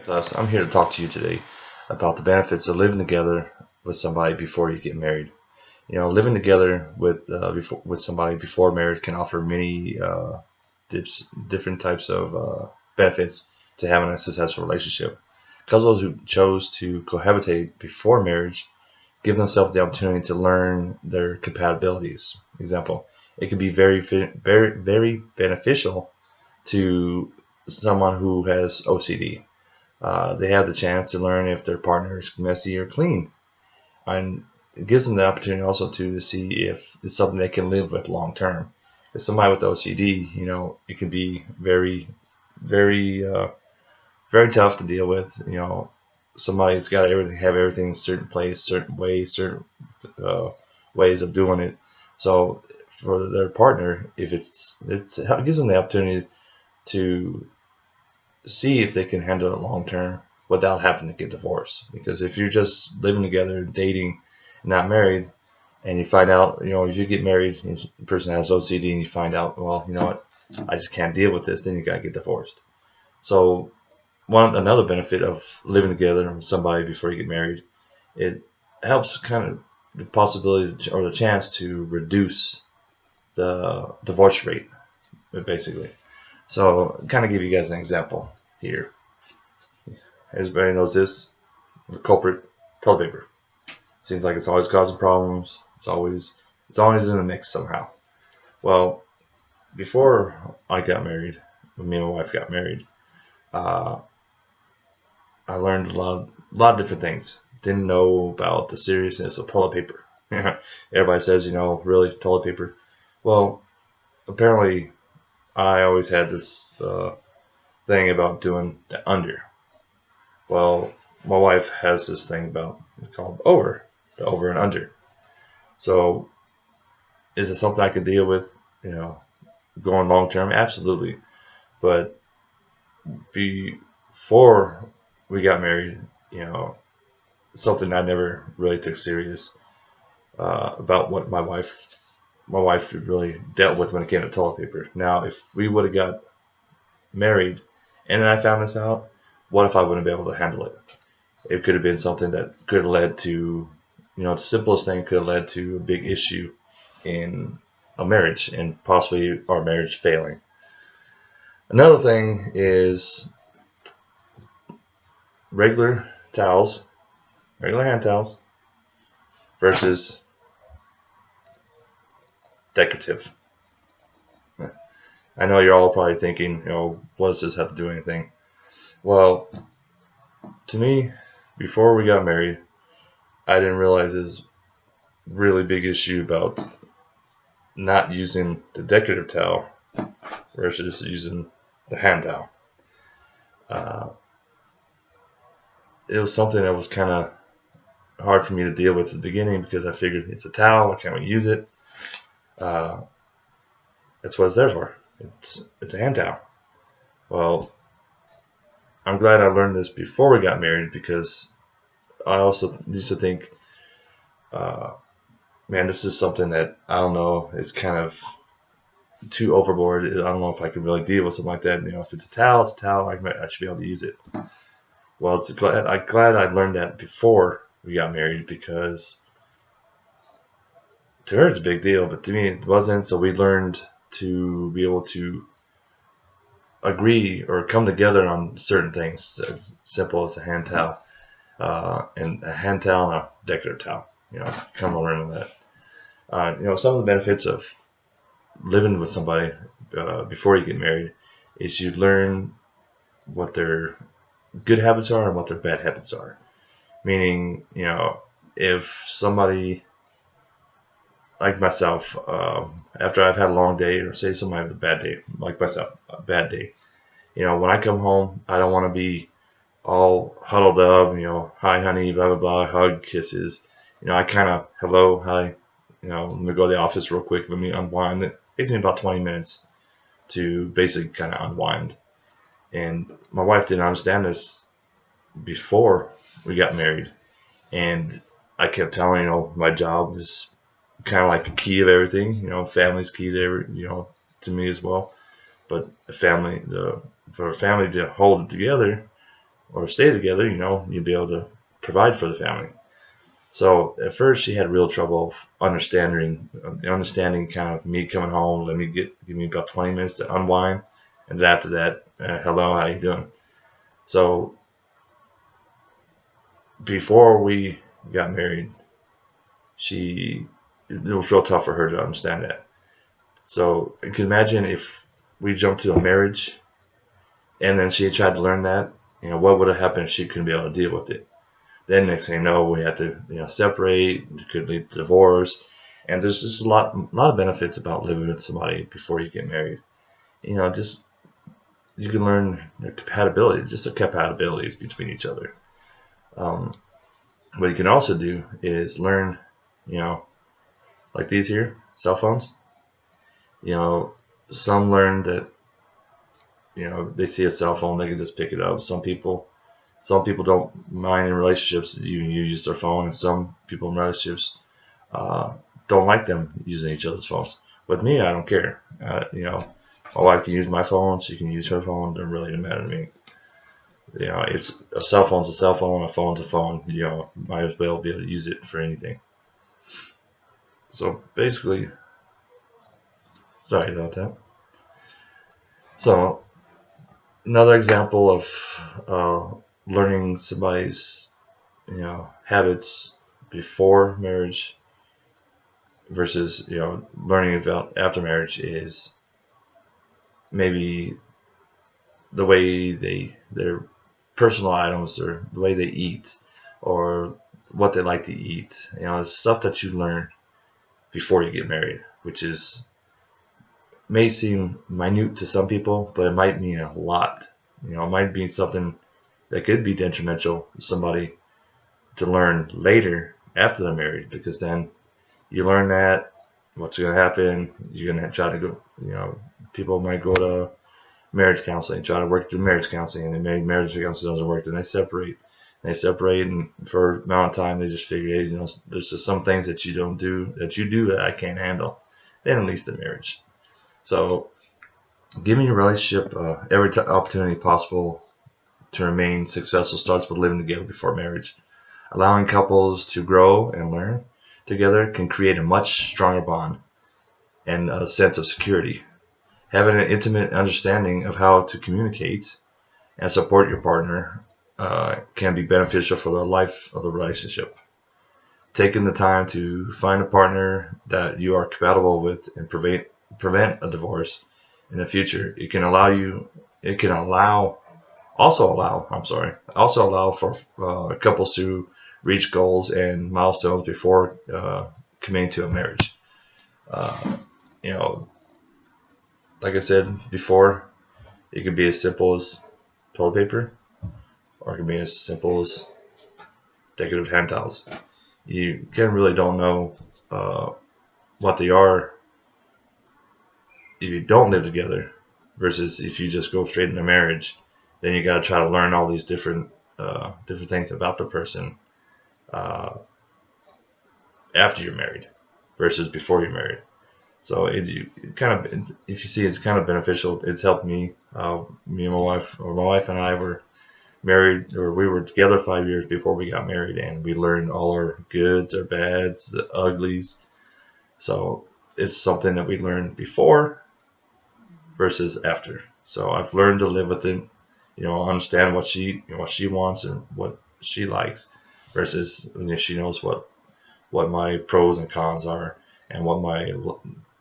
Thus, I'm here to talk to you today about the benefits of living together with somebody before you get married. Living together with somebody before marriage can offer many different types of benefits to having a successful relationship. Couples who chose to cohabitate before marriage give themselves the opportunity to learn their compatibilities. Example: it can be very beneficial to someone who has OCD. They have the chance to learn if their partner is messy or clean, and it gives them the opportunity also to see if it's something they can live with long term. If somebody with OCD, it can be very, very tough to deal with. Somebody's got to have everything in a certain place, certain ways, certain uh, ways of doing it. So for their partner, if it gives them the opportunity to see if they can handle it long term without having to get divorced. Because if you're just living together, dating, not married, and you find out, if you get married and the person has OCD and you find out, well, you know what, I just can't deal with this, then you gotta get divorced. So another benefit of living together with somebody before you get married, it helps kind of the possibility or the chance to reduce the divorce rate, basically. So kind of give you guys an example here. Everybody knows this. The culprit, toilet paper. Seems like it's always causing problems. It's always in the mix somehow. Well, before I got married, when me and my wife got married, uh, I learned a lot of different things. Didn't know about the seriousness of toilet paper. Everybody says, really toilet paper. Well, apparently, I always had this thing about doing the under. Well, my wife has this thing about called the over and under. So, is it something I could deal with? Going long term, absolutely. But before we got married, something I never really took serious about what my wife really dealt with when it came to toilet paper. Now, if we would have got married and then I found this out, what if I wouldn't be able to handle it? It could have been something that could have led to, the simplest thing could have led to a big issue in a marriage and possibly our marriage failing. Another thing is regular hand towels versus decorative. I know you're all probably thinking, what does this have to do with anything? Well, to me, before we got married, I didn't realize this really big issue about not using the decorative towel versus using the hand towel. It was something that was kind of hard for me to deal with at the beginning because I figured it's a towel, why can't we use it? That's what it's there for. It's a hand towel. Well, I'm glad I learned this before we got married because I also used to think, man, this is something that I don't know. It's kind of too overboard. I don't know if I can really deal with something like that. If it's a towel, it's a towel. I should be able to use it. Well, I'm glad I learned that before we got married because to her it's a big deal, but to me it wasn't. So we learned to be able to agree or come together on certain things as simple as a hand towel and a hand towel and a decorative towel. Come around with that. Some of the benefits of living with somebody before you get married is you learn what their good habits are and what their bad habits are. Meaning, if somebody like myself, after I've had a long day, or say somebody has a bad day, like myself, a bad day, when I come home, I don't want to be all huddled up, hi honey, blah blah blah, hug, kisses. I kind of hello, hi, let me go to the office real quick, let me unwind. It takes me about 20 minutes to basically kind of unwind. And my wife didn't understand this before we got married, and I kept telling my job is kind of like the key of everything. Family's key to to me as well. But for a family to hold it together, or stay together, you'd be able to provide for the family. So at first she had real trouble understanding kind of me coming home, give me about 20 minutes to unwind, and then after that, hello, how you doing? So before we got married, it was real tough for her to understand that. So you can imagine if we jumped to a marriage and then she tried to learn that, what would have happened if she couldn't be able to deal with it? Then next thing you know, we had to separate. It could lead to divorce, and there's just a lot of benefits about living with somebody before you get married. Just you can learn their compatibility, just the compatibilities between each other. What you can also do is learn, like these here, cell phones. Some learn that they see a cell phone, they can just pick it up. Some people don't mind in relationships that you use their phone, and some people in relationships don't like them using each other's phones. With me, I don't care. My wife can use my phone, she can use her phone. It doesn't really matter to me. It's a cell phone's a cell phone, a phone's a phone. Might as well be able to use it for anything. So basically, sorry about that. So another example of learning somebody's habits before marriage versus learning about after marriage is maybe the way their personal items, or the way they eat, or what they like to eat. It's stuff that you learn before you get married, which may seem minute to some people, but it might mean a lot. It might be something that could be detrimental to somebody to learn later after they're married, because then you learn that what's going to happen. You're going to try to go, people might go to marriage counseling, try to work through marriage counseling, and then maybe marriage counseling doesn't work, then they separate. And for an amount of time they just figure, hey, there's just some things that you do that I can't handle. Then at least the marriage. So giving your relationship every opportunity possible to remain successful starts with living together before marriage. Allowing couples to grow and learn together can create a much stronger bond and a sense of security. Having an intimate understanding of how to communicate and support your partner can be beneficial for the life of the relationship. Taking the time to find a partner that you are compatible with and prevent a divorce in the future, also allow for couples to reach goals and milestones before committing to a marriage. Like I said before, it could be as simple as toilet paper, or it could be as simple as decorative hand towels. You really don't know what they are if you don't live together, versus if you just go straight into marriage. Then you got to try to learn all these different things about the person after you're married versus before you're married. So if you see, it's kind of beneficial. It's helped me. Me and my wife and I were married, or we were together 5 years before we got married, and we learned all our goods, our bads, the uglies. So it's something that we learned before versus after. So I've learned to live with it, understand what she wants and what she likes, versus she knows what my pros and cons are, and what my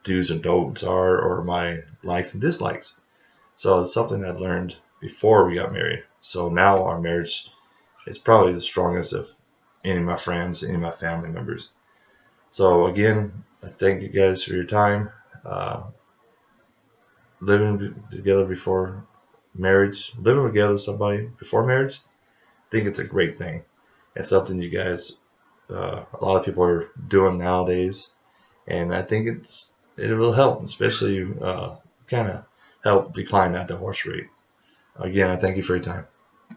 do's and don'ts are, or my likes and dislikes. So it's something I learned before we got married. So now our marriage is probably the strongest of any of my friends, any of my family members. So again, I thank you guys for your time. Living together before marriage, living together with somebody before marriage, I think it's a great thing. It's something you guys, a lot of people are doing nowadays, and I think it will help, especially kind of help decline that divorce rate. Again, I thank you for your time.